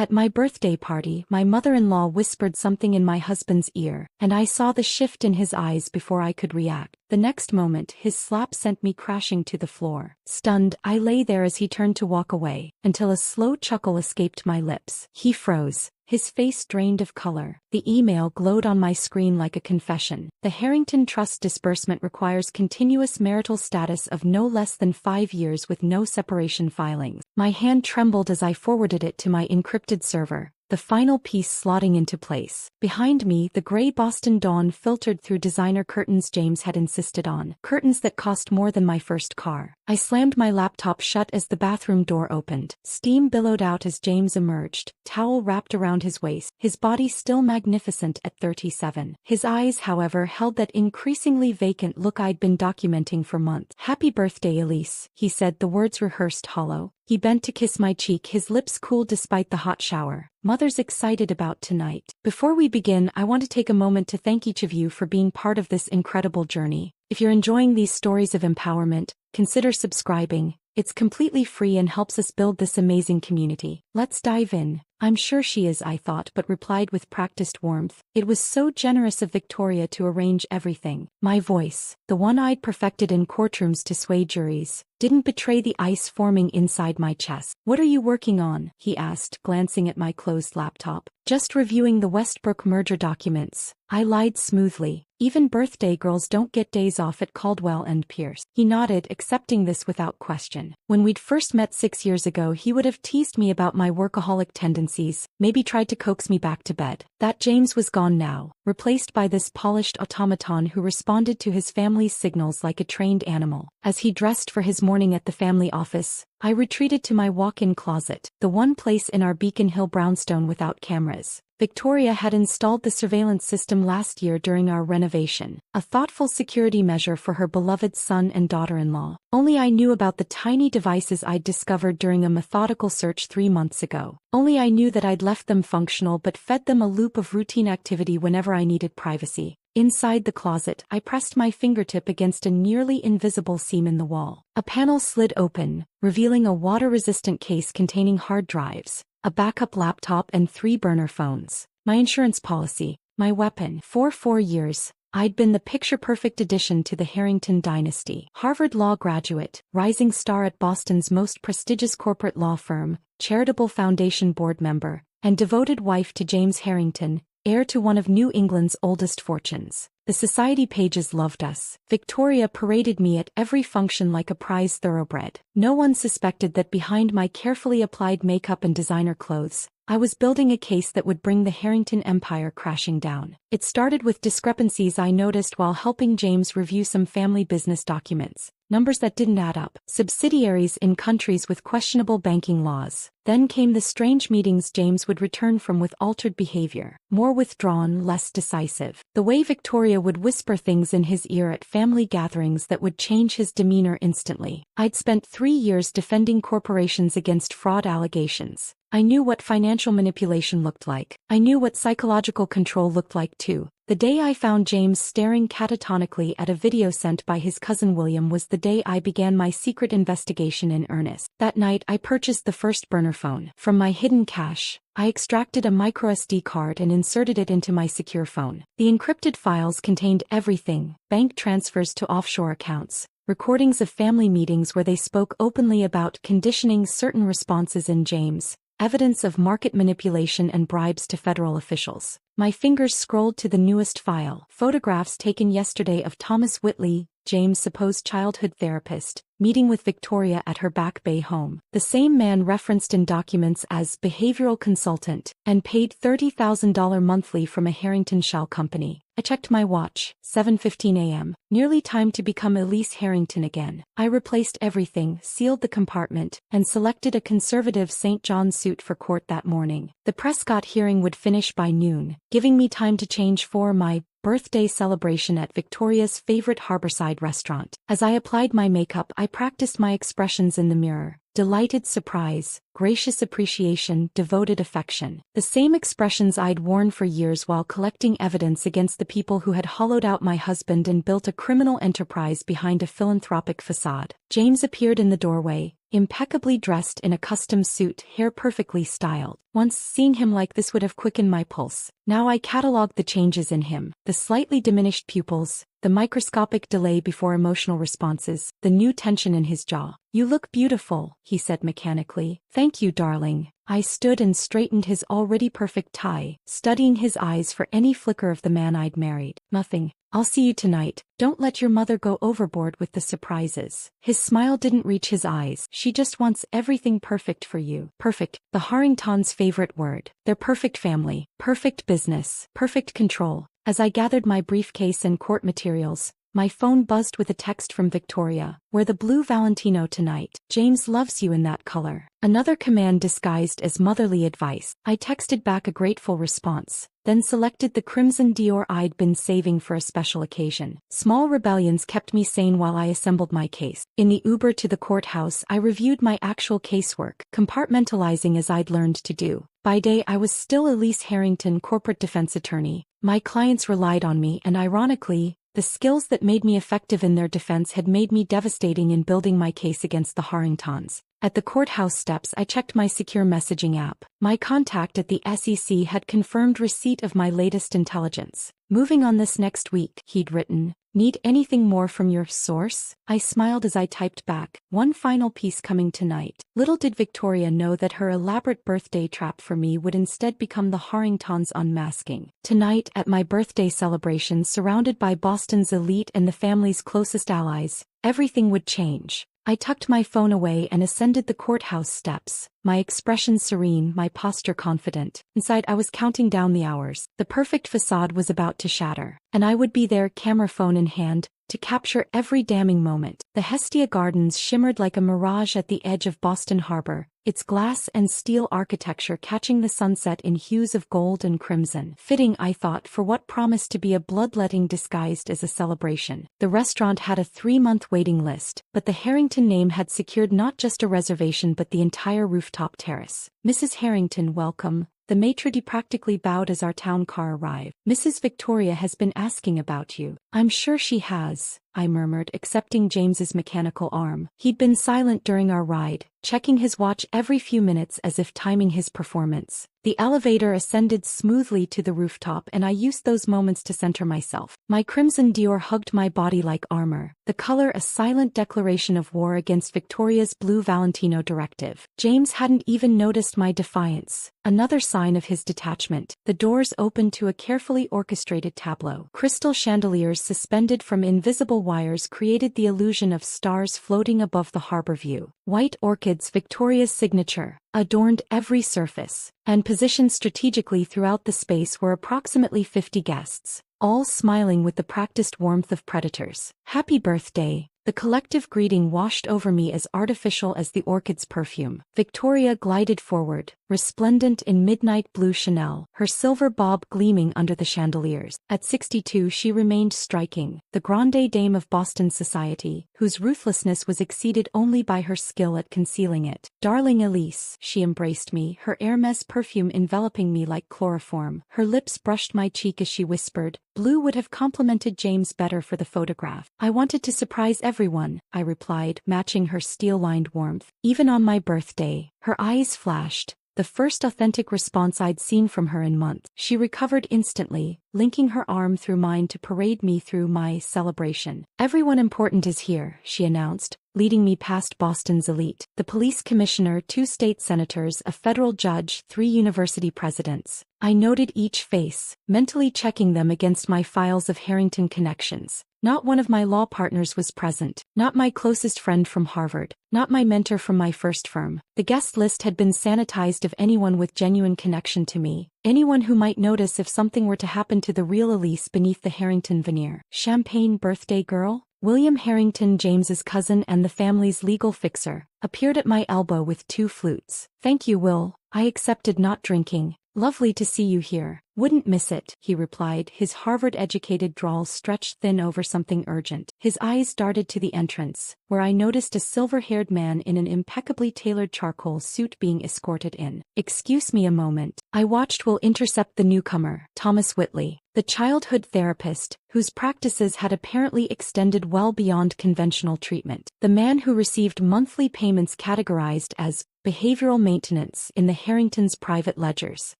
At my birthday party, my mother-in-law whispered something in my husband's ear, and I saw the shift in his eyes before I could react. The next moment, his slap sent me crashing to the floor. Stunned, I lay there as he turned to walk away, until a slow chuckle escaped my lips. He froze, his face drained of color. The email glowed on my screen like a confession. The Harrington Trust disbursement requires continuous marital status of no less than 5 years with no separation filings. My hand trembled as I forwarded it to my encrypted server, the final piece slotting into place. Behind me, the gray Boston dawn filtered through designer curtains James had insisted on. Curtains that cost more than my first car. I slammed my laptop shut as the bathroom door opened. Steam billowed out as James emerged, towel wrapped around his waist, his body still magnificent at 37. His eyes, however, held that increasingly vacant look I'd been documenting for months. "Happy birthday, Elise," he said, the words rehearsed hollow. He bent to kiss my cheek, his lips cool despite the hot shower. "Mother's excited about tonight. Before we begin, I want to take a moment to thank each of you for being part of this incredible journey. If you're enjoying these stories of empowerment, consider subscribing. It's completely free and helps us build this amazing community. Let's dive in." "I'm sure she is," I thought, but replied with practiced warmth. It was so generous of Victoria to arrange everything. My voice, the one I'd perfected in courtrooms to sway juries, didn't betray the ice forming inside my chest. "What are you working on?" he asked, glancing at my closed laptop. "Just reviewing the Westbrook merger documents." I lied smoothly. "Even birthday girls don't get days off at Caldwell and Pierce." He nodded, accepting this without question. When we'd first met 6 years ago, he would have teased me about my workaholic tendencies, maybe tried to coax me back to bed. That James was gone now, replaced by this polished automaton who responded to his family's signals like a trained animal. As he dressed for his morning at the family office, I retreated to my walk-in closet, the one place in our Beacon Hill brownstone without cameras. Victoria had installed the surveillance system last year during our renovation, a thoughtful security measure for her beloved son and daughter-in-law. Only I knew about the tiny devices I'd discovered during a methodical search 3 months ago. Only I knew that I'd left them functional but fed them a loop of routine activity whenever I needed privacy. Inside the closet, I pressed my fingertip against a nearly invisible seam in the wall. A panel slid open, revealing a water-resistant case containing hard drives, a backup laptop and 3 burner phones. My insurance policy, my weapon. For 4 years, I'd been the picture-perfect addition to the Harrington dynasty. Harvard law graduate, rising star at Boston's most prestigious corporate law firm, charitable foundation board member, and devoted wife to James Harrington, heir to one of New England's oldest fortunes. The society pages loved us. Victoria paraded me at every function like a prize thoroughbred. No one suspected that behind my carefully applied makeup and designer clothes, I was building a case that would bring the Harrington empire crashing down. It started with discrepancies I noticed while helping James review some family business documents. Numbers that didn't add up. Subsidiaries in countries with questionable banking laws. Then came the strange meetings James would return from with altered behavior. More withdrawn, less decisive. The way Victoria would whisper things in his ear at family gatherings that would change his demeanor instantly. I'd spent 3 years defending corporations against fraud allegations. I knew what financial manipulation looked like. I knew what psychological control looked like too. The day I found James staring catatonically at a video sent by his cousin William was the day I began my secret investigation in earnest. That night I purchased the first burner phone. From my hidden cache, I extracted a microSD card and inserted it into my secure phone. The encrypted files contained everything: bank transfers to offshore accounts, recordings of family meetings where they spoke openly about conditioning certain responses in James, evidence of market manipulation and bribes to federal officials. My fingers scrolled to the newest file. Photographs taken yesterday of Thomas Whitley, James' supposed childhood therapist, meeting with Victoria at her Back Bay home. The same man referenced in documents as behavioral consultant and paid $30,000 monthly from a Harrington shell company. I checked my watch, 7:15 a.m. Nearly time to become Elise Harrington again. I replaced everything, sealed the compartment, and selected a conservative St. John suit for court that morning. The Prescott hearing would finish by noon, giving me time to change for my birthday celebration at Victoria's favorite harborside restaurant. As I applied my makeup, I practiced my expressions in the mirror. delighted surprise, gracious appreciation, devoted affection. The same expressions I'd worn for years while collecting evidence against the people who had hollowed out my husband and built a criminal enterprise behind a philanthropic facade. James appeared in the doorway, impeccably dressed in a custom suit, hair perfectly styled. Once seeing him like this would have quickened my pulse. Now I catalogued the changes in him: the slightly diminished pupils, the microscopic delay before emotional responses, the new tension in his jaw. "You look beautiful," he said mechanically. "Thank you, darling." I stood and straightened his already perfect tie, studying his eyes for any flicker of the man I'd married. "Nothing. I'll see you tonight. Don't let your mother go overboard with the surprises." His smile didn't reach his eyes. "She just wants everything perfect for you." Perfect, the Harringtons' favorite word. Their perfect family, perfect business, perfect control. As I gathered my briefcase and court materials, my phone buzzed with a text from Victoria. "Wear the blue Valentino tonight. James loves you in that color." Another command disguised as motherly advice. I texted back a grateful response, then selected the crimson Dior I'd been saving for a special occasion. Small rebellions kept me sane while I assembled my case. In the Uber to the courthouse, I reviewed my actual casework, compartmentalizing as I'd learned to do. By day I was still Elise Harrington, corporate defense attorney. My clients relied on me, and ironically, the skills that made me effective in their defense had made me devastating in building my case against the Harringtons. At the courthouse steps I checked my secure messaging app. My contact at the SEC had confirmed receipt of my latest intelligence. "Moving on this next week," he'd written. "Need anything more from your source?" I smiled as I typed back, "One final piece coming tonight." Little did Victoria know that her elaborate birthday trap for me would instead become the Harringtons' unmasking. Tonight, at my birthday celebration surrounded by Boston's elite and the family's closest allies, everything would change. I tucked my phone away and ascended the courthouse steps, my expression serene, my posture confident. Inside I was counting down the hours. The perfect facade was about to shatter, and I would be there, camera phone in hand, to capture every damning moment. The Hestia Gardens shimmered like a mirage at the edge of Boston Harbor, its glass and steel architecture catching the sunset in hues of gold and crimson. Fitting, I thought, for what promised to be a bloodletting disguised as a celebration. The restaurant had a 3-month waiting list, but the Harrington name had secured not just a reservation but the entire rooftop terrace. "Mrs. Harrington, welcome." The maitre d' practically bowed as our town car arrived. "Mrs. Victoria has been asking about you." "I'm sure she has," I murmured, accepting James's mechanical arm. He'd been silent during our ride, checking his watch every few minutes as if timing his performance. The elevator ascended smoothly to the rooftop, and I used those moments to center myself. My crimson Dior hugged my body like armor, the color a silent declaration of war against Victoria's blue Valentino directive. James hadn't even noticed my defiance, another sign of his detachment. The doors opened to a carefully orchestrated tableau. Crystal chandeliers suspended from invisible wires created the illusion of stars floating above the harbor view. White orchids, Victoria's signature, adorned every surface, and positioned strategically throughout the space were approximately 50 guests, all smiling with the practiced warmth of predators. "Happy birthday." The collective greeting washed over me as artificial as the orchid's perfume. Victoria glided forward, resplendent in midnight blue Chanel, her silver bob gleaming under the chandeliers. At 62 she remained striking, the grande dame of Boston society, whose ruthlessness was exceeded only by her skill at concealing it. "Darling Elise," she embraced me, her Hermes perfume enveloping me like chloroform. Her lips brushed my cheek as she whispered, "Blue would have complemented James better for the photograph." "I wanted to surprise everyone," I replied, matching her steel-lined warmth. Even on my birthday, her eyes flashed, the first authentic response I'd seen from her in months. She recovered instantly, linking her arm through mine to parade me through my celebration. "Everyone important is here," she announced, leading me past Boston's elite. The police commissioner, 2 state senators, a federal judge, 3 university presidents. I noted each face, mentally checking them against my files of Harrington connections. Not one of my law partners was present, not my closest friend from Harvard, not my mentor from my first firm. The guest list had been sanitized of anyone with genuine connection to me, anyone who might notice if something were to happen to the real Elise beneath the Harrington veneer. Champagne birthday girl? William Harrington, James's cousin and the family's legal fixer, appeared at my elbow with 2 flutes. "Thank you, Will," I accepted, not drinking. "Lovely to see you here." Wouldn't miss it, he replied, his Harvard-educated drawl stretched thin over something urgent. His eyes darted to the entrance, where I noticed a silver-haired man in an impeccably tailored charcoal suit being escorted in. Excuse me a moment. I watched Will intercept the newcomer, Thomas Whitley, the childhood therapist, whose practices had apparently extended well beyond conventional treatment. The man who received monthly payments categorized as behavioral maintenance in the Harringtons' private ledgers.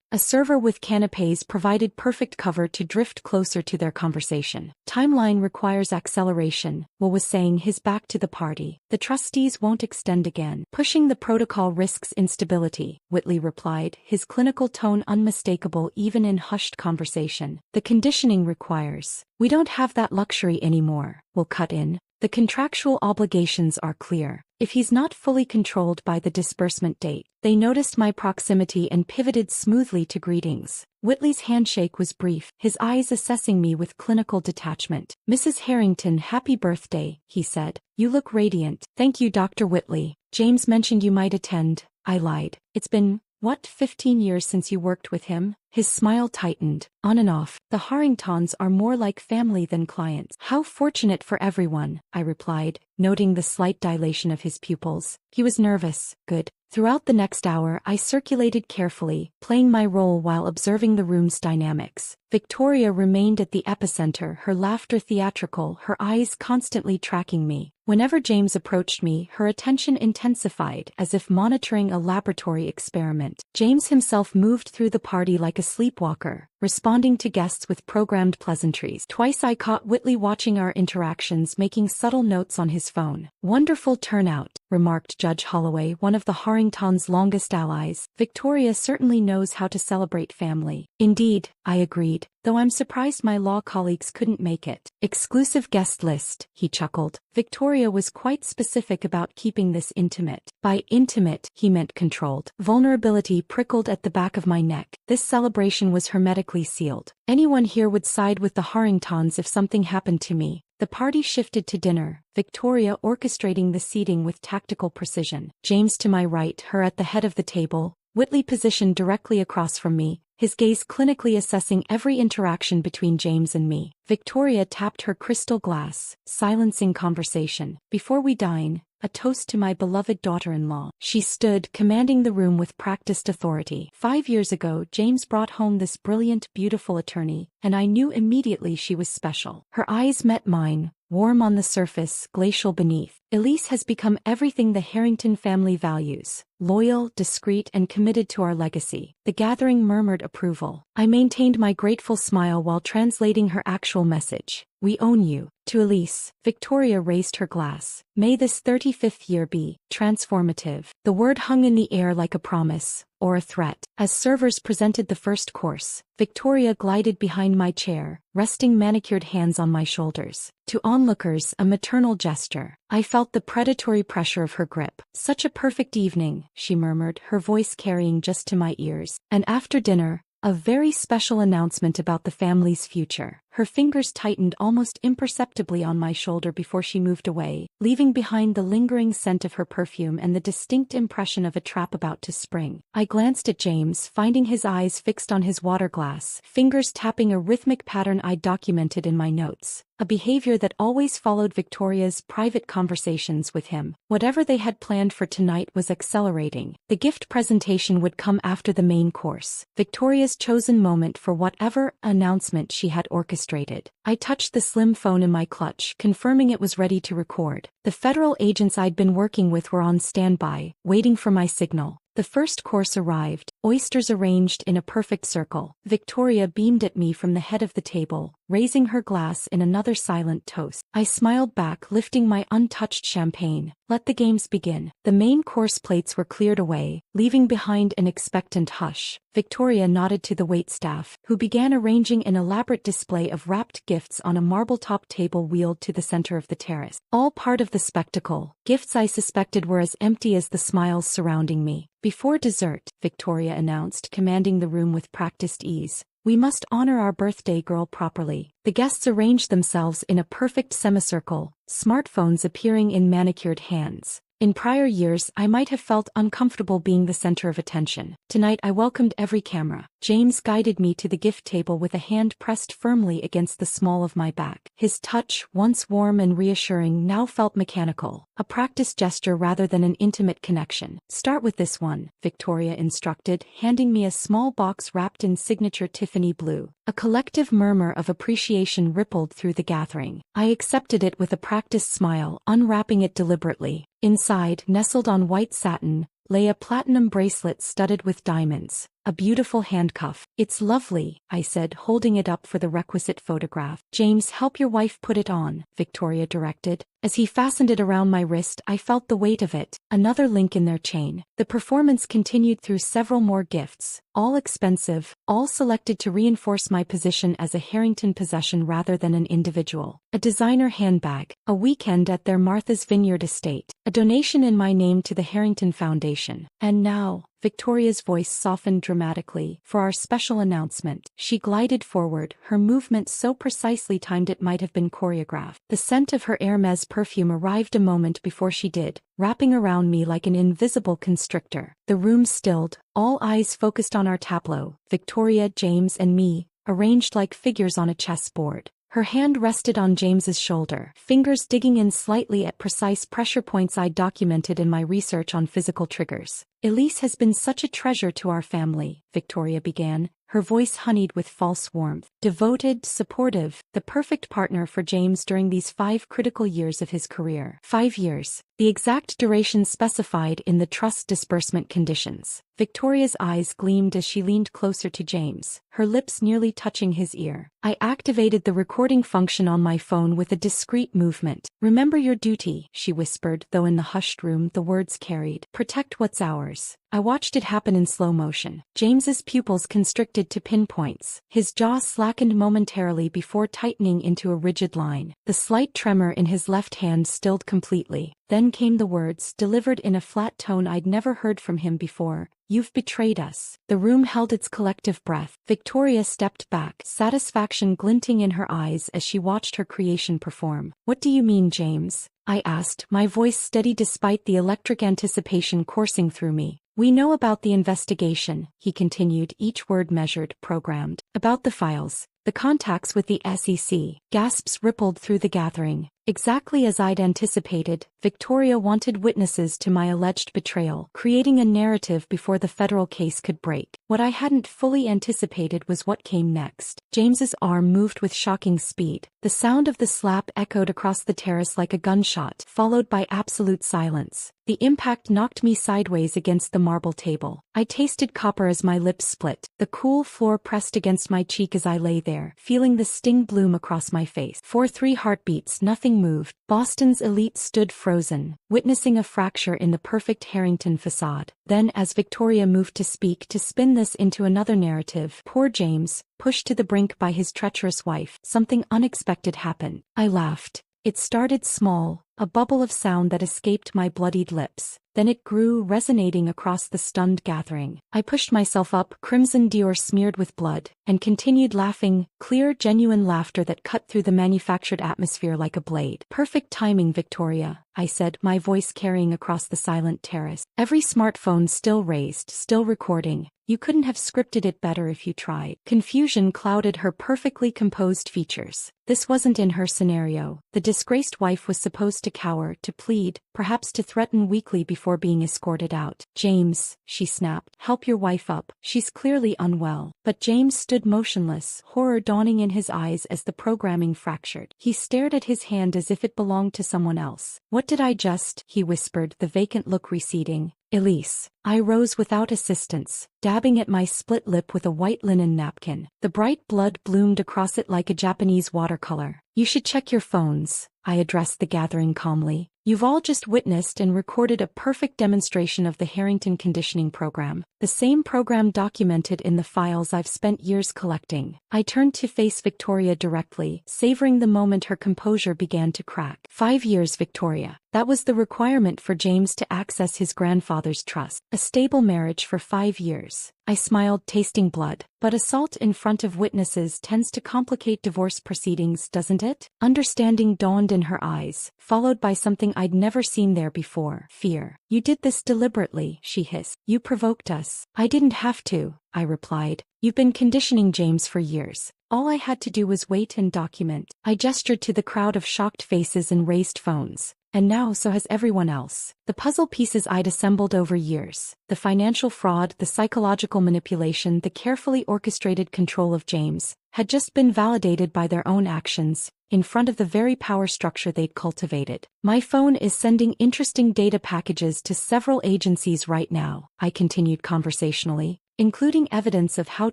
A server with canapes provided perfect cover to drift closer to their conversation. Timeline requires acceleration, Will was saying, his back to the party. The trustees won't extend again. Pushing the protocol risks instability, Whitley replied, his clinical tone unmistakable even in hushed conversation. The conditioning requires. We don't have that luxury anymore, Will cut in. The contractual obligations are clear. If he's not fully controlled by the disbursement date. They noticed my proximity and pivoted smoothly to greetings. Whitley's handshake was brief, his eyes assessing me with clinical detachment. Mrs. Harrington, happy birthday, he said. You look radiant. Thank you, Dr. Whitley. James mentioned you might attend. I lied. It's been, 15 years since you worked with him? His smile tightened. On and off. The Harringtons are more like family than clients. How fortunate for everyone, I replied, noting the slight dilation of his pupils. He was nervous. Good. Throughout the next hour I circulated carefully, playing my role while observing the room's dynamics. Victoria remained at the epicenter, her laughter theatrical, her eyes constantly tracking me. Whenever James approached me, her attention intensified, as if monitoring a laboratory experiment. James himself moved through the party like a sleepwalker, responding to guests with programmed pleasantries. Twice I caught Whitley watching our interactions, making subtle notes on his phone. Wonderful turnout, remarked Judge Holloway, one of the Harringtons' longest allies. Victoria certainly knows how to celebrate family. Indeed, I agreed, though I'm surprised my law colleagues couldn't make it. Exclusive guest list, he chuckled. Victoria was quite specific about keeping this intimate. By intimate, he meant controlled. Vulnerability prickled at the back of my neck. This celebration was hermetically sealed. Anyone here would side with the Harringtons if something happened to me. The party shifted to dinner, Victoria orchestrating the seating with tactical precision. James to my right, her at the head of the table, Whitley positioned directly across from me, his gaze clinically assessing every interaction between James and me. Victoria tapped her crystal glass, silencing conversation. Before we dine, a toast to my beloved daughter-in-law. She stood, commanding the room with practiced authority. 5 years ago, James brought home this brilliant, beautiful attorney, and I knew immediately she was special. Her eyes met mine, warm on the surface, glacial beneath. Elise has become everything the Harrington family values. Loyal, discreet, and committed to our legacy. The gathering murmured approval. I maintained my grateful smile while translating her actual message. We own you. To Elise, Victoria raised her glass. May this 35th year be transformative. The word hung in the air like a promise, or a threat. As servers presented the first course, Victoria glided behind my chair, resting manicured hands on my shoulders. To onlookers, a maternal gesture. I felt the predatory pressure of her grip. Such a perfect evening, she murmured, her voice carrying just to my ears. And after dinner, a very special announcement about the family's future. Her fingers tightened almost imperceptibly on my shoulder before she moved away, leaving behind the lingering scent of her perfume and the distinct impression of a trap about to spring. I glanced at James, finding his eyes fixed on his water glass, fingers tapping a rhythmic pattern I'd documented in my notes. A behavior that always followed Victoria's private conversations with him. Whatever they had planned for tonight was accelerating. The gift presentation would come after the main course. Victoria's chosen moment for whatever announcement she had orchestrated. I touched the slim phone in my clutch, confirming it was ready to record. The federal agents I'd been working with were on standby, waiting for my signal. The first course arrived, oysters arranged in a perfect circle. Victoria beamed at me from the head of the table, raising her glass in another silent toast. I smiled back, lifting my untouched champagne. Let the games begin. The main course plates were cleared away, leaving behind an expectant hush. Victoria nodded to the waitstaff, who began arranging an elaborate display of wrapped gifts on a marble-top table wheeled to the center of the terrace. All part of the spectacle, gifts I suspected were as empty as the smiles surrounding me. Before dessert, Victoria announced, commanding the room with practiced ease, we must honor our birthday girl properly. The guests arranged themselves in a perfect semicircle, smartphones appearing in manicured hands. In prior years, I might have felt uncomfortable being the center of attention. Tonight I welcomed every camera. James guided me to the gift table with a hand pressed firmly against the small of my back. His touch, once warm and reassuring, now felt mechanical, a practice gesture rather than an intimate connection. "Start with this one," Victoria instructed, handing me a small box wrapped in signature Tiffany blue. A collective murmur of appreciation rippled through the gathering. I accepted it with a practiced smile, unwrapping it deliberately. Inside, nestled on white satin, lay a platinum bracelet studded with diamonds, a beautiful handcuff. "It's lovely," I said, holding it up for the requisite photograph. "James, help your wife put it on," Victoria directed. As he fastened it around my wrist, I felt the weight of it, another link in their chain. The performance continued through several more gifts, all expensive, all selected to reinforce my position as a Harrington possession rather than an individual. A designer handbag, a weekend at their Martha's Vineyard estate, a donation in my name to the Harrington Foundation. And now, Victoria's voice softened dramatically, "for our special announcement." She glided forward, her movement so precisely timed it might have been choreographed. The scent of her Hermes perfume arrived a moment before she did, wrapping around me like an invisible constrictor. The room stilled, all eyes focused on our tableau, Victoria, James, and me, arranged like figures on a chessboard. Her hand rested on James's shoulder, fingers digging in slightly at precise pressure points I'd documented in my research on physical triggers. "Elise has been such a treasure to our family," Victoria began, her voice honeyed with false warmth. "Devoted, supportive, the perfect partner for James during these 5 critical years of his career." 5 years, the exact duration specified in the trust disbursement conditions. Victoria's eyes gleamed as she leaned closer to James, her lips nearly touching his ear. I activated the recording function on my phone with a discreet movement. "Remember your duty," she whispered, though in the hushed room the words carried. "Protect what's ours." I watched it happen in slow motion. James's pupils constricted to pinpoints. His jaw slackened momentarily before tightening into a rigid line. The slight tremor in his left hand stilled completely. Then came the words, delivered in a flat tone I'd never heard from him before. "You've betrayed us." The room held its collective breath. Victoria stepped back, satisfaction glinting in her eyes as she watched her creation perform. "What do you mean, James?" I asked, my voice steady despite the electric anticipation coursing through me. "We know about the investigation," he continued, each word measured, programmed. "About the files, the contacts with the SEC." Gasps rippled through the gathering. Exactly as I'd anticipated, Victoria wanted witnesses to my alleged betrayal, creating a narrative before the federal case could break. What I hadn't fully anticipated was what came next. James's arm moved with shocking speed. The sound of the slap echoed across the terrace like a gunshot, followed by absolute silence. The impact knocked me sideways against the marble table. I tasted copper as my lips split. The cool floor pressed against my cheek as I lay there, feeling the sting bloom across my face. For 3 heartbeats, nothing moved. Boston's elite stood frozen, witnessing a fracture in the perfect Harrington facade. Then, as Victoria moved to speak, to spin this into another narrative, poor James, pushed to the brink by his treacherous wife, something unexpected happened. I laughed. It started small, a bubble of sound that escaped my bloodied lips. Then it grew, resonating across the stunned gathering. I pushed myself up, crimson Dior smeared with blood, and continued laughing, clear, genuine laughter that cut through the manufactured atmosphere like a blade. "Perfect timing, Victoria," I said, my voice carrying across the silent terrace. Every smartphone still raised, still recording. "You couldn't have scripted it better if you tried." Confusion clouded her perfectly composed features. This wasn't in her scenario. The disgraced wife was supposed to cower, to plead, perhaps to threaten weakly before being escorted out. "James," she snapped, "help your wife up. She's clearly unwell." But James stood motionless, horror dawning in his eyes as the programming fractured. He stared at his hand as if it belonged to someone else. "What did I just?" he whispered, the vacant look receding. "Elise." I rose without assistance, dabbing at my split lip with a white linen napkin. The bright blood bloomed across it like a Japanese watercolor. "You should check your phones," I addressed the gathering calmly. "You've all just witnessed and recorded a perfect demonstration of the Harrington conditioning program, the same program documented in the files I've spent years collecting." I turned to face Victoria directly, savoring the moment her composure began to crack. 5 years, Victoria. That was the requirement for James to access his grandfather's trust. A stable marriage for 5 years. I smiled, tasting blood. "But assault in front of witnesses tends to complicate divorce proceedings, doesn't it?" Understanding dawned in her eyes, followed by something I'd never seen there before. Fear. "You did this deliberately," she hissed. "You provoked us." "I didn't have to," I replied, You've been conditioning James for years. All I had to do was wait and document. I gestured to the crowd of shocked faces and raised phones. And now so has everyone else. The puzzle pieces I'd assembled over years. The financial fraud, the psychological manipulation, the carefully orchestrated control of James, had just been validated by their own actions, in front of the very power structure they'd cultivated. My phone is sending interesting data packages to several agencies right now, I continued conversationally, including evidence of how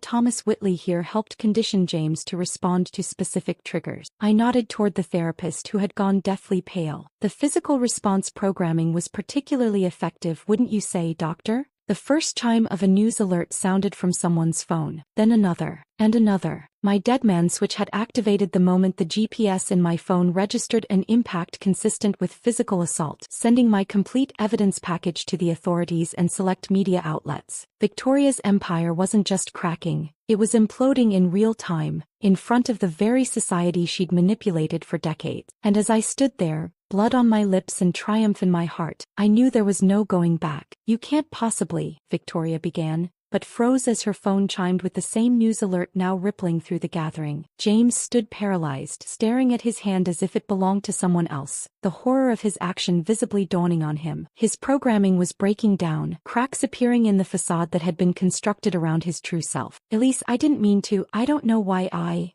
Thomas Whitley here helped condition James to respond to specific triggers. I nodded toward the therapist who had gone deathly pale. The physical response programming was particularly effective, wouldn't you say, doctor? The first chime of a news alert sounded from someone's phone, then another, and another. My deadman switch had activated the moment the GPS in my phone registered an impact consistent with physical assault, sending my complete evidence package to the authorities and select media outlets. Victoria's empire wasn't just cracking, it was imploding in real time, in front of the very society she'd manipulated for decades. And as I stood there, blood on my lips and triumph in my heart, I knew there was no going back. You can't possibly, Victoria began, but froze as her phone chimed with the same news alert now rippling through the gathering. James stood paralyzed, staring at his hand as if it belonged to someone else, the horror of his action visibly dawning on him. His programming was breaking down, cracks appearing in the facade that had been constructed around his true self. Elise, I didn't mean to, I don't know why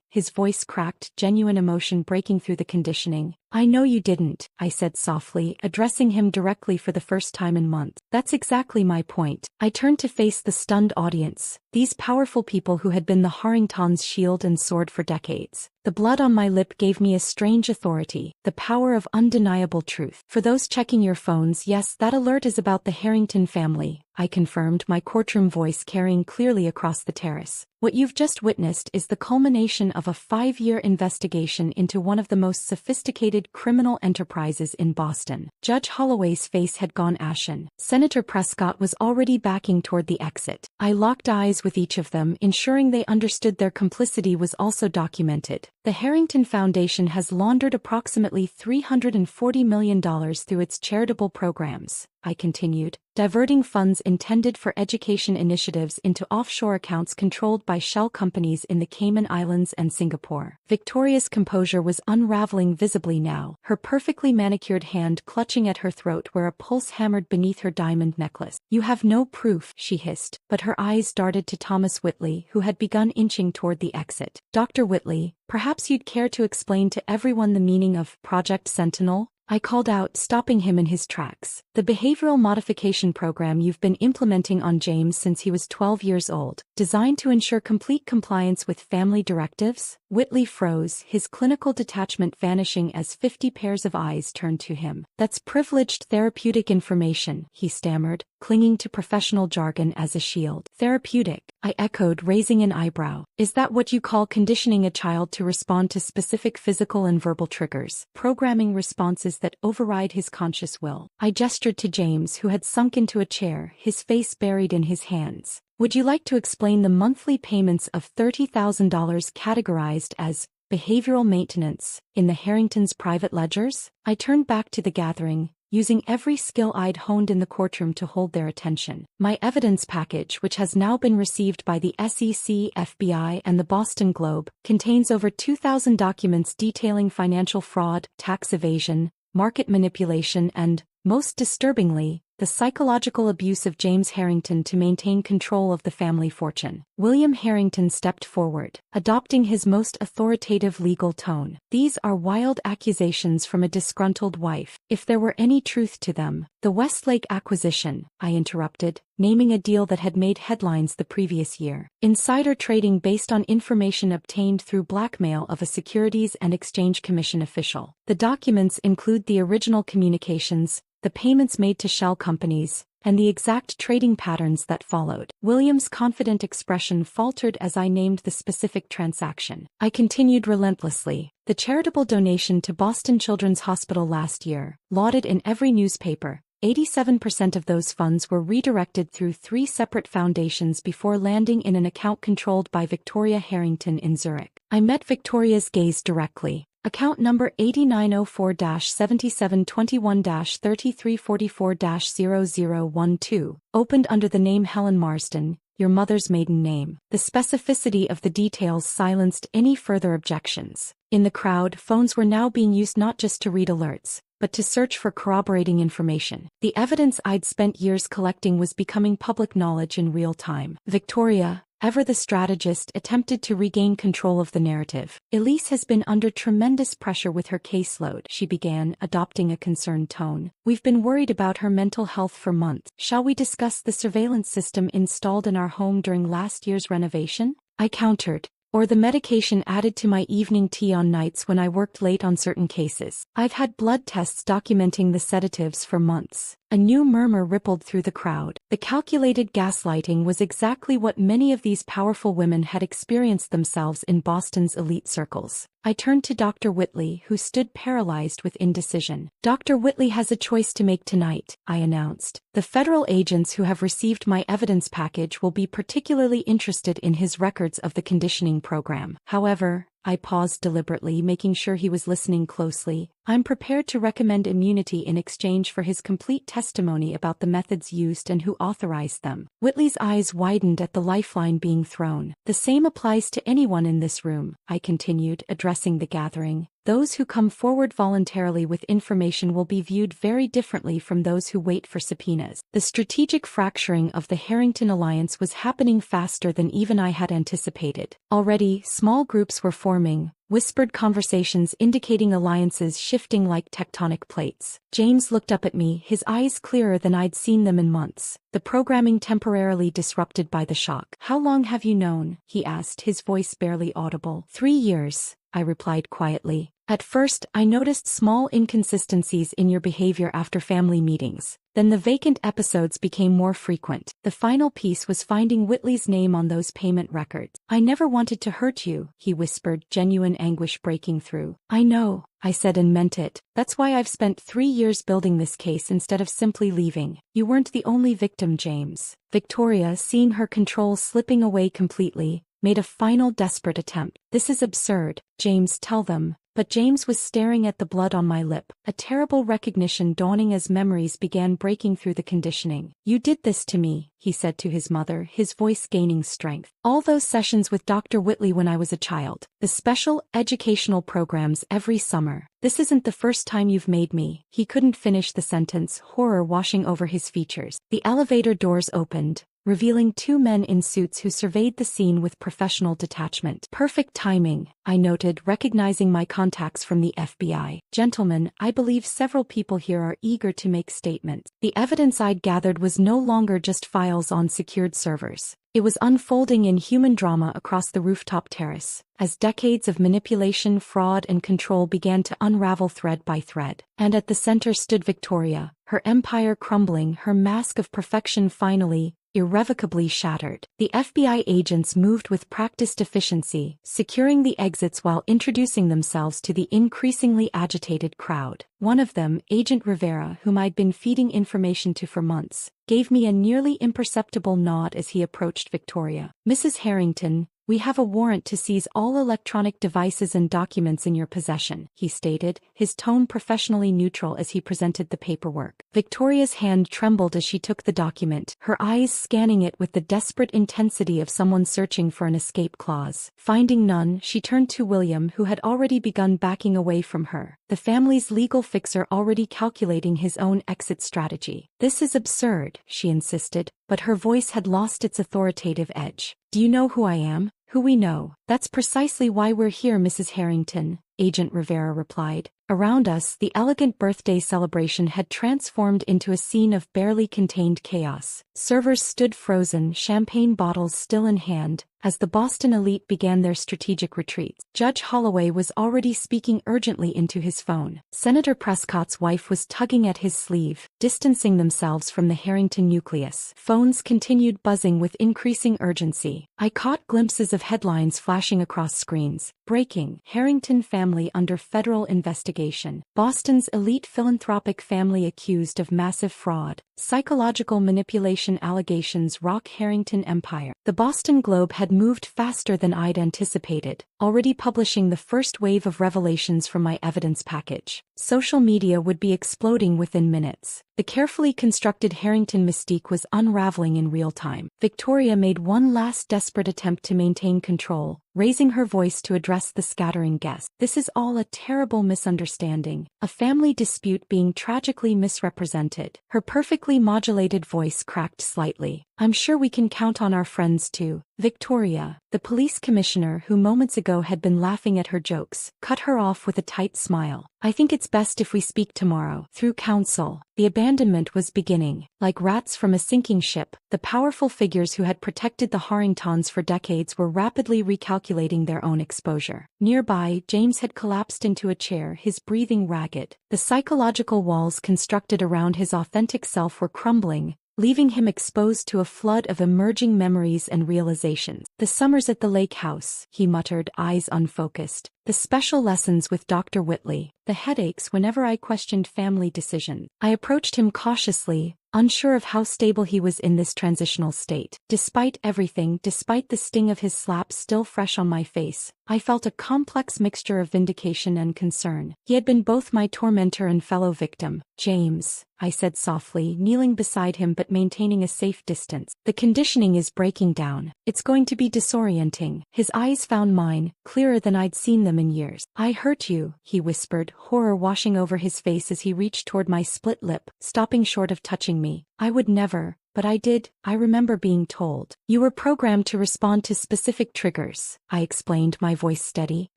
His voice cracked, genuine emotion breaking through the conditioning. I know you didn't, I said softly, addressing him directly for the first time in months. That's exactly my point. I turned to face the stunned audience, these powerful people who had been the Harringtons' shield and sword for decades. The blood on my lip gave me a strange authority, the power of undeniable truth. For those checking your phones, yes, that alert is about the Harrington family, I confirmed, my courtroom voice carrying clearly across the terrace. What you've just witnessed is the culmination of a 5-year investigation into one of the most sophisticated criminal enterprises in Boston. Judge Holloway's face had gone ashen. Senator Prescott was already backing toward the exit. I locked eyes with each of them, ensuring they understood their complicity was also documented. The Harrington Foundation has laundered approximately $340 million through its charitable programs, I continued, diverting funds intended for education initiatives into offshore accounts controlled by shell companies in the Cayman Islands and Singapore. Victoria's composure was unraveling visibly now, her perfectly manicured hand clutching at her throat where a pulse hammered beneath her diamond necklace. You have no proof, she hissed, but her eyes darted to Thomas Whitley, who had begun inching toward the exit. Dr. Whitley, perhaps you'd care to explain to everyone the meaning of Project Sentinel? I called out, stopping him in his tracks. The behavioral modification program you've been implementing on James since he was 12 years old, designed to ensure complete compliance with family directives? Whitley froze, his clinical detachment vanishing as 50 pairs of eyes turned to him. That's privileged therapeutic information, he stammered, clinging to professional jargon as a shield. Therapeutic, I echoed, raising an eyebrow. Is that what you call conditioning a child to respond to specific physical and verbal triggers, programming responses that override his conscious will? I gestured to James, who had sunk into a chair, his face buried in his hands. Would you like to explain the monthly payments of $30,000 categorized as behavioral maintenance in the Harringtons' private ledgers? I turned back to the gathering, using every skill I'd honed in the courtroom to hold their attention. My evidence package, which has now been received by the SEC, FBI, and the Boston Globe, contains over 2,000 documents detailing financial fraud, tax evasion, market manipulation, and, most disturbingly, the psychological abuse of James Harrington to maintain control of the family fortune. William Harrington stepped forward, adopting his most authoritative legal tone. These are wild accusations from a disgruntled wife. If there were any truth to them, the Westlake acquisition, I interrupted, naming a deal that had made headlines the previous year. Insider trading based on information obtained through blackmail of a Securities and Exchange Commission official. The documents include the original communications, the payments made to shell companies, and the exact trading patterns that followed. William's confident expression faltered as I named the specific transaction. I continued relentlessly. The charitable donation to Boston Children's Hospital last year, lauded in every newspaper, 87% of those funds were redirected through 3 separate foundations before landing in an account controlled by Victoria Harrington in Zurich. I met Victoria's gaze directly. Account number 8904-7721-3344-0012, opened under the name Helen Marsden, your mother's maiden name. The specificity of the details silenced any further objections. In the crowd, phones were now being used not just to read alerts, but to search for corroborating information. The evidence I'd spent years collecting was becoming public knowledge in real time. Victoria, ever the strategist, attempted to regain control of the narrative. Elise has been under tremendous pressure with her caseload, she began, adopting a concerned tone. We've been worried about her mental health for months. Shall we discuss the surveillance system installed in our home during last year's renovation? I countered. Or the medication added to my evening tea on nights when I worked late on certain cases. I've had blood tests documenting the sedatives for months. A new murmur rippled through the crowd. The calculated gaslighting was exactly what many of these powerful women had experienced themselves in Boston's elite circles. I turned to Dr. Whitley, who stood paralyzed with indecision. Dr. Whitley has a choice to make tonight, I announced. The federal agents who have received my evidence package will be particularly interested in his records of the conditioning program. However, I paused deliberately, making sure he was listening closely. I'm prepared to recommend immunity in exchange for his complete testimony about the methods used and who authorized them. Whitley's eyes widened at the lifeline being thrown. The same applies to anyone in this room, I continued, addressing the gathering. Those who come forward voluntarily with information will be viewed very differently from those who wait for subpoenas. The strategic fracturing of the Harrington alliance was happening faster than even I had anticipated. Already, small groups were forming, whispered conversations indicating alliances shifting like tectonic plates. James looked up at me, his eyes clearer than I'd seen them in months, the programming temporarily disrupted by the shock. How long have you known? He asked, his voice barely audible. 3 years, I replied quietly. At first, I noticed small inconsistencies in your behavior after family meetings. Then the vacant episodes became more frequent. The final piece was finding Whitley's name on those payment records. I never wanted to hurt you, he whispered, genuine anguish breaking through. I know, I said and meant it. That's why I've spent 3 years building this case instead of simply leaving. You weren't the only victim, James. Victoria, seeing her control slipping away completely, made a final desperate attempt. This is absurd, James, tell them. But James was staring at the blood on my lip, a terrible recognition dawning as memories began breaking through the conditioning. You did this to me, he said to his mother, his voice gaining strength. All those sessions with Dr. Whitley when I was a child, the special educational programs every summer. This isn't the first time you've made me. He couldn't finish the sentence, horror washing over his features. The elevator doors opened, revealing 2 men in suits who surveyed the scene with professional detachment. Perfect timing, I noted, recognizing my contacts from the FBI. Gentlemen, I believe several people here are eager to make statements. The evidence I'd gathered was no longer just files on secured servers. It was unfolding in human drama across the rooftop terrace, as decades of manipulation, fraud, and control began to unravel thread by thread. And at the center stood Victoria, her empire crumbling, her mask of perfection finally, irrevocably shattered. The FBI agents moved with practiced efficiency, securing the exits while introducing themselves to the increasingly agitated crowd. One of them, Agent Rivera, whom I'd been feeding information to for months, gave me a nearly imperceptible nod as he approached Victoria. Mrs. Harrington, we have a warrant to seize all electronic devices and documents in your possession, he stated, his tone professionally neutral as he presented the paperwork. Victoria's hand trembled as she took the document, her eyes scanning it with the desperate intensity of someone searching for an escape clause. Finding none, she turned to William, who had already begun backing away from her, the family's legal fixer already calculating his own exit strategy. This is absurd, she insisted, but her voice had lost its authoritative edge. Do you know who I am? Who we know. That's precisely why we're here, Mrs. Harrington, Agent Rivera replied. Around us, the elegant birthday celebration had transformed into a scene of barely contained chaos. Servers stood frozen, champagne bottles still in hand, as the Boston elite began their strategic retreat. Judge Holloway was already speaking urgently into his phone. Senator Prescott's wife was tugging at his sleeve, distancing themselves from the Harrington nucleus. Phones continued buzzing with increasing urgency. I caught glimpses of headlines flashing across screens. Breaking: Harrington family under federal investigation. Boston's elite philanthropic family accused of massive fraud. Psychological manipulation allegations rock Harrington empire. The Boston Globe had moved faster than I'd anticipated, already publishing the first wave of revelations from my evidence package. Social media would be exploding within minutes. The carefully constructed Harrington mystique was unraveling in real time. Victoria made one last desperate attempt to maintain control, raising her voice to address the scattering guests. This is all a terrible misunderstanding, a family dispute being tragically misrepresented. Her perfectly modulated voice cracked slightly. I'm sure we can count on our friends too. Victoria, the police commissioner who moments ago had been laughing at her jokes, cut her off with a tight smile. I think it's best if we speak tomorrow. Through counsel, the abandonment was beginning. Like rats from a sinking ship, the powerful figures who had protected the Harringtons for decades were rapidly recalculating their own exposure. Nearby, James had collapsed into a chair, his breathing ragged. The psychological walls constructed around his authentic self were crumbling, leaving him exposed to a flood of emerging memories and realizations. The summers at the lake house, he muttered, eyes unfocused. The special lessons with Dr. Whitley. The headaches whenever I questioned family decisions. I approached him cautiously, unsure of how stable he was in this transitional state. Despite everything, despite the sting of his slap still fresh on my face, I felt a complex mixture of vindication and concern. He had been both my tormentor and fellow victim. James, I said softly, kneeling beside him but maintaining a safe distance. The conditioning is breaking down. It's going to be disorienting. His eyes found mine, clearer than I'd seen them in years. I hurt you, he whispered, horror washing over his face as he reached toward my split lip, stopping short of touching me. I would never. But I did. I remember being told. You were programmed to respond to specific triggers, I explained, my voice steady.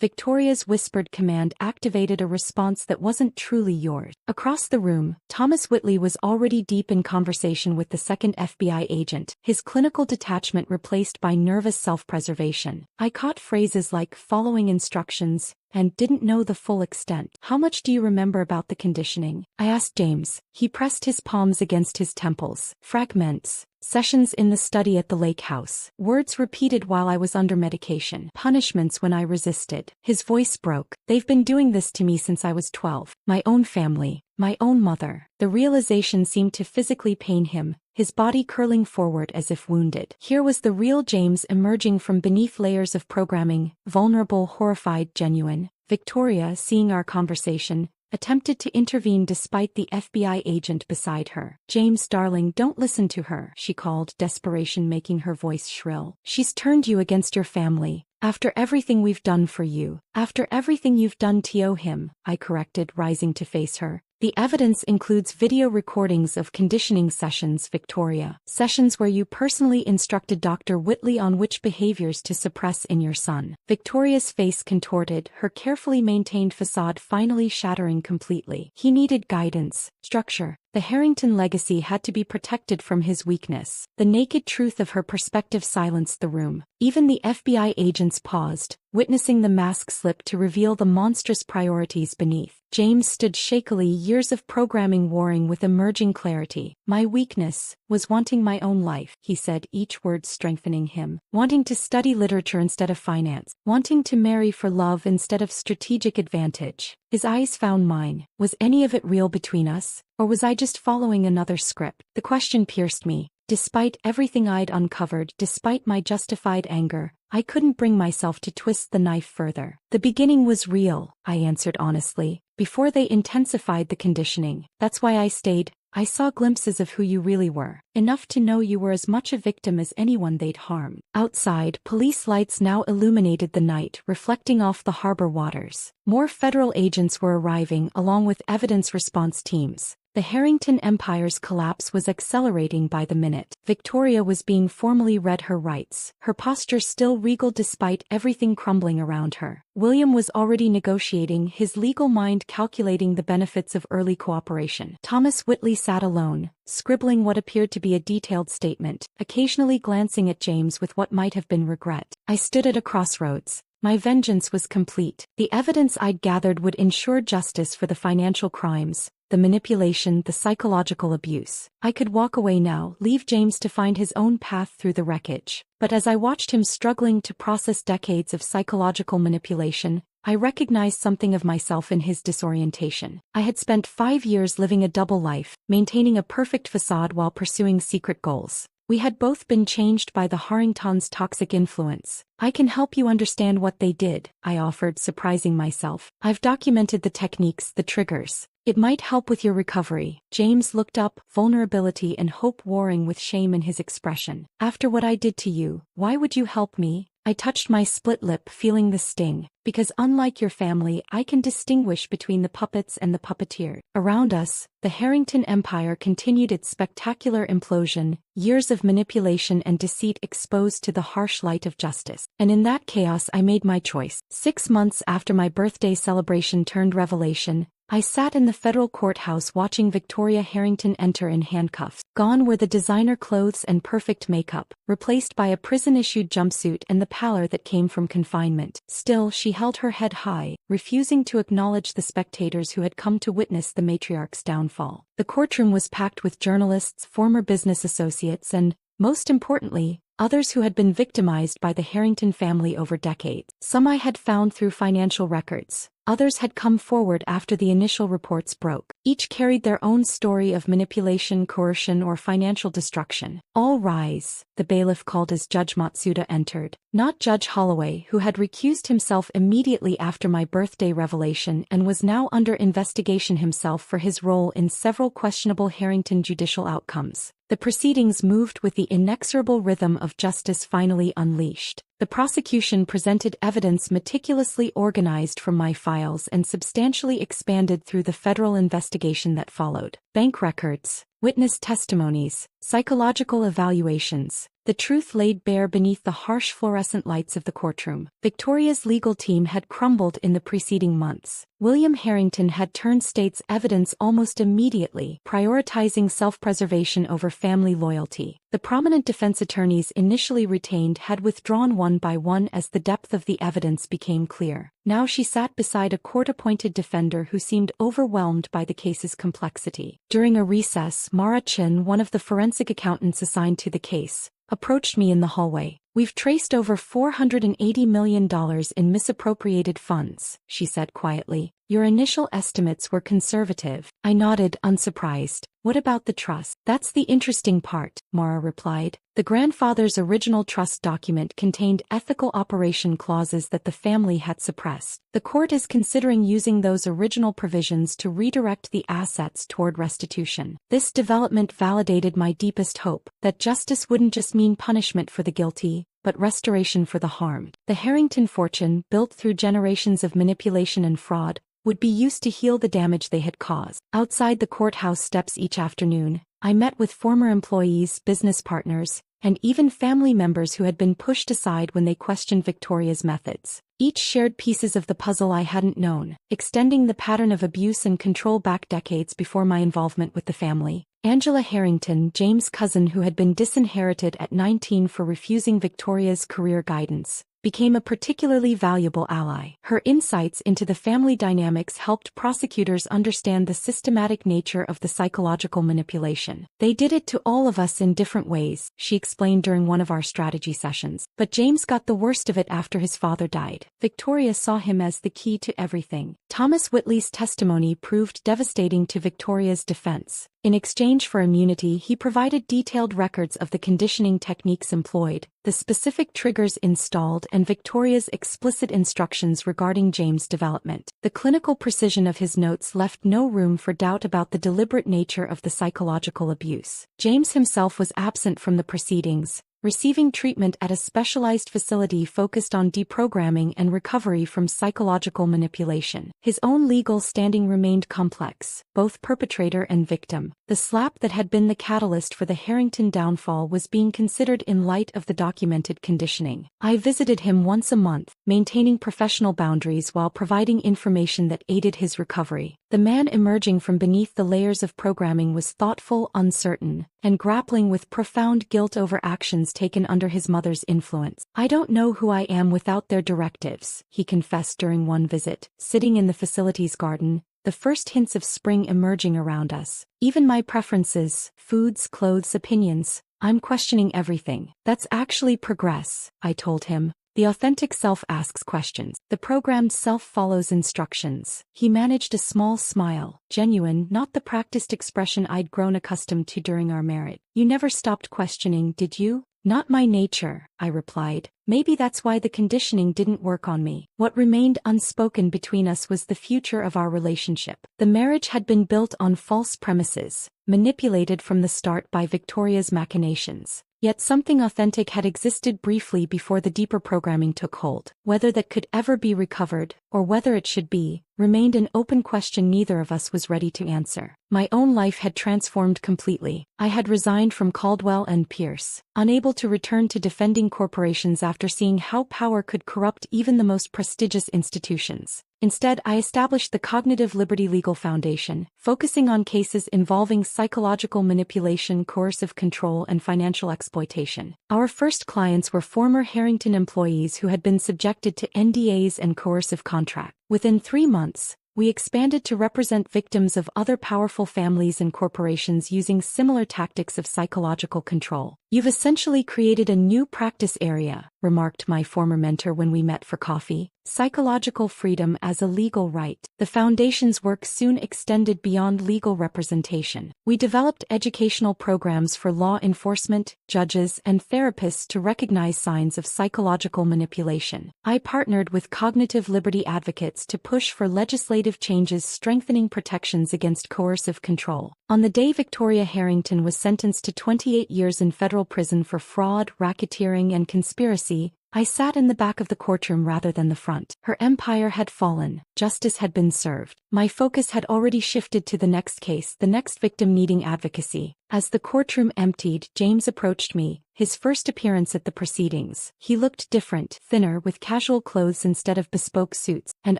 Victoria's whispered command activated a response that wasn't truly yours. Across the room, Thomas Whitley was already deep in conversation with the second FBI agent, his clinical detachment replaced by nervous self-preservation. I caught phrases like following instructions, and didn't know the full extent. How much do you remember about the conditioning? I asked James. He pressed his palms against his temples. Fragments. Sessions in the study at the lake house. Words repeated while I was under medication. Punishments when I resisted. His voice broke. They've been doing this to me since I was 12. My own family. My own mother. The realization seemed to physically pain him, his body curling forward as if wounded. Here was the real James emerging from beneath layers of programming, vulnerable, horrified, genuine. Victoria, seeing our conversation, attempted to intervene despite the FBI agent beside her. James, darling, don't listen to her, she called, desperation making her voice shrill. She's turned you against your family. After everything we've done for you. After everything you've done to him, I corrected, rising to face her. The evidence includes video recordings of conditioning sessions, Victoria. Sessions where you personally instructed Dr. Whitley on which behaviors to suppress in your son. Victoria's face contorted, her carefully maintained facade finally shattering completely. He needed guidance, structure. The Harrington legacy had to be protected from his weakness. The naked truth of her perspective silenced the room. Even the FBI agents paused, witnessing the mask slip to reveal the monstrous priorities beneath. James stood shakily, years of programming warring with emerging clarity. My weakness was wanting my own life, he said, each word strengthening him. Wanting to study literature instead of finance. Wanting to marry for love instead of strategic advantage. His eyes found mine. Was any of it real between us? Or was I just following another script? The question pierced me. Despite everything I'd uncovered, despite my justified anger, I couldn't bring myself to twist the knife further. The beginning was real, I answered honestly, before they intensified the conditioning. That's why I stayed. I saw glimpses of who you really were, enough to know you were as much a victim as anyone they'd harmed. Outside, police lights now illuminated the night, reflecting off the harbor waters. More federal agents were arriving, along with evidence response teams. The Harrington Empire's collapse was accelerating by the minute. Victoria was being formally read her rights, her posture still regal despite everything crumbling around her. William was already negotiating, his legal mind calculating the benefits of early cooperation. Thomas Whitley sat alone, scribbling what appeared to be a detailed statement, occasionally glancing at James with what might have been regret. I stood at a crossroads. My vengeance was complete. The evidence I'd gathered would ensure justice for the financial crimes, the manipulation, the psychological abuse. I could walk away now, leave James to find his own path through the wreckage. But as I watched him struggling to process decades of psychological manipulation, I recognized something of myself in his disorientation. I had spent 5 years living a double life, maintaining a perfect facade while pursuing secret goals. We had both been changed by the Harringtons' toxic influence. I can help you understand what they did, I offered, surprising myself. I've documented the techniques, the triggers. It might help with your recovery. James looked up, vulnerability and hope warring with shame in his expression. After what I did to you, why would you help me? I touched my split lip, feeling the sting. Because unlike your family, I can distinguish between the puppets and the puppeteer. Around us, the Harrington Empire continued its spectacular implosion, years of manipulation and deceit exposed to the harsh light of justice. And in that chaos I made my choice. 6 months after my birthday celebration turned revelation, I sat in the federal courthouse watching Victoria Harrington enter in handcuffs. Gone were the designer clothes and perfect makeup, replaced by a prison-issued jumpsuit and the pallor that came from confinement. Still, she held her head high, refusing to acknowledge the spectators who had come to witness the matriarch's downfall. The courtroom was packed with journalists, former business associates and, most importantly, others who had been victimized by the Harrington family over decades. Some I had found through financial records. Others had come forward after the initial reports broke. Each carried their own story of manipulation, coercion, or financial destruction. All rise, the bailiff called as Judge Matsuda entered. Not Judge Holloway, who had recused himself immediately after my birthday revelation and was now under investigation himself for his role in several questionable Harrington judicial outcomes. The proceedings moved with the inexorable rhythm of justice finally unleashed. The prosecution presented evidence meticulously organized from my files and substantially expanded through the federal investigation that followed. Bank records, witness testimonies, psychological evaluations. The truth laid bare beneath the harsh fluorescent lights of the courtroom. Victoria's legal team had crumbled in the preceding months. William Harrington had turned state's evidence almost immediately, prioritizing self-preservation over family loyalty. The prominent defense attorneys initially retained had withdrawn one by one as the depth of the evidence became clear. Now she sat beside a court-appointed defender who seemed overwhelmed by the case's complexity. During a recess, Mara Chin, one of the forensic accountants assigned to the case, approached me in the hallway. "We've traced over $480 million in misappropriated funds," she said quietly. "Your initial estimates were conservative." I nodded, unsurprised. "What about the trust?" "That's the interesting part," Mara replied. "The grandfather's original trust document contained ethical operation clauses that the family had suppressed. The court is considering using those original provisions to redirect the assets toward restitution." This development validated my deepest hope, that justice wouldn't just mean punishment for the guilty, but restoration for the harmed. The Harrington fortune, built through generations of manipulation and fraud, would be used to heal the damage they had caused. Outside the courthouse steps each afternoon, I met with former employees, business partners, and even family members who had been pushed aside when they questioned Victoria's methods. Each shared pieces of the puzzle I hadn't known, extending the pattern of abuse and control back decades before my involvement with the family. Angela Harrington, James' cousin who had been disinherited at 19 for refusing Victoria's career guidance, became a particularly valuable ally. Her insights into the family dynamics helped prosecutors understand the systematic nature of the psychological manipulation. "They did it to all of us in different ways," she explained during one of our strategy sessions. "But James got the worst of it after his father died. Victoria saw him as the key to everything." Thomas Whitley's testimony proved devastating to Victoria's defense. In exchange for immunity, he provided detailed records of the conditioning techniques employed, the specific triggers installed, and Victoria's explicit instructions regarding James' development. The clinical precision of his notes left no room for doubt about the deliberate nature of the psychological abuse. James himself was absent from the proceedings, receiving treatment at a specialized facility focused on deprogramming and recovery from psychological manipulation. His own legal standing remained complex, both perpetrator and victim. The slap that had been the catalyst for the Harrington downfall was being considered in light of the documented conditioning. I visited him once a month, maintaining professional boundaries while providing information that aided his recovery. The man emerging from beneath the layers of programming was thoughtful, uncertain, and grappling with profound guilt over actions taken under his mother's influence. "I don't know who I am without their directives," he confessed during one visit. "Sitting in the facility's garden, the first hints of spring emerging around us. Even my preferences, foods, clothes, opinions, I'm questioning everything." "That's actually progress," I told him. The authentic self asks questions. The programmed self follows instructions. He managed a small smile, genuine, not the practiced expression I'd grown accustomed to during our marriage. You never stopped questioning, did you? Not my nature, I replied. Maybe that's why the conditioning didn't work on me. What remained unspoken between us was the future of our relationship. The marriage had been built on false premises, manipulated from the start by Victoria's machinations. Yet something authentic had existed briefly before the deeper programming took hold. Whether that could ever be recovered, or whether it should be, remained an open question neither of us was ready to answer. My own life had transformed completely. I had resigned from Caldwell and Pierce, unable to return to defending corporations after seeing how power could corrupt even the most prestigious institutions. Instead, I established the Cognitive Liberty Legal Foundation, focusing on cases involving psychological manipulation, coercive control, and financial exploitation. Our first clients were former Harrington employees who had been subjected to NDAs and coercive contracts. Within 3 months, we expanded to represent victims of other powerful families and corporations using similar tactics of psychological control. You've essentially created a new practice area, remarked my former mentor when we met for coffee. Psychological freedom as a legal right. The foundation's work soon extended beyond legal representation. We developed educational programs for law enforcement, judges, and therapists to recognize signs of psychological manipulation. I partnered with cognitive liberty advocates to push for legislative changes strengthening protections against coercive control. On the day Victoria Harrington was sentenced to 28 years in federal prison for fraud, racketeering, and conspiracy, I sat in the back of the courtroom rather than the front. Her empire had fallen, justice had been served. My focus had already shifted to the next case, the next victim needing advocacy. As the courtroom emptied, James approached me, his first appearance at the proceedings. He looked different, thinner, with casual clothes instead of bespoke suits, and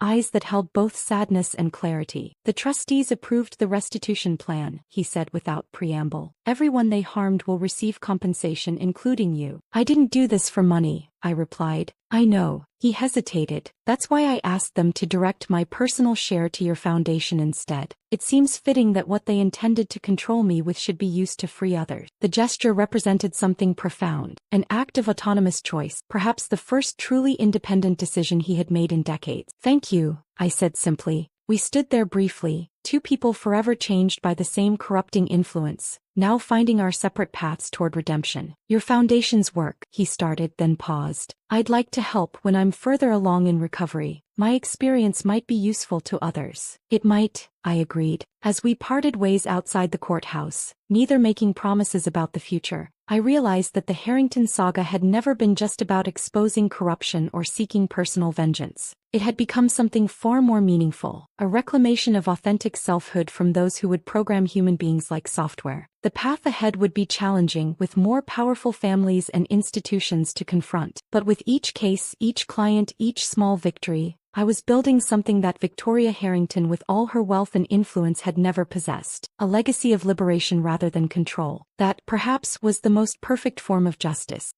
eyes that held both sadness and clarity. The trustees approved the restitution plan, he said without preamble. Everyone they harmed will receive compensation, including you. I didn't do this for money, I replied. I know. He hesitated. That's why I asked them to direct my personal share to your foundation instead. It seems fitting that what they intended to control me with should be used to free others. The gesture represented something profound, an act of autonomous choice, perhaps the first truly independent decision he had made in decades. Thank you, I said simply. We stood there briefly, two people forever changed by the same corrupting influence, now finding our separate paths toward redemption. Your foundation's work, he started, then paused. I'd like to help when I'm further along in recovery. My experience might be useful to others. It might, I agreed. As we parted ways outside the courthouse, neither making promises about the future, I realized that the Harrington saga had never been just about exposing corruption or seeking personal vengeance. It had become something far more meaningful, a reclamation of authentic selfhood from those who would program human beings like software. The path ahead would be challenging, with more powerful families and institutions to confront. But with each case, each client, each small victory, I was building something that Victoria Harrington, with all her wealth and influence, had never possessed. A legacy of liberation rather than control. That, perhaps, was the most perfect form of justice.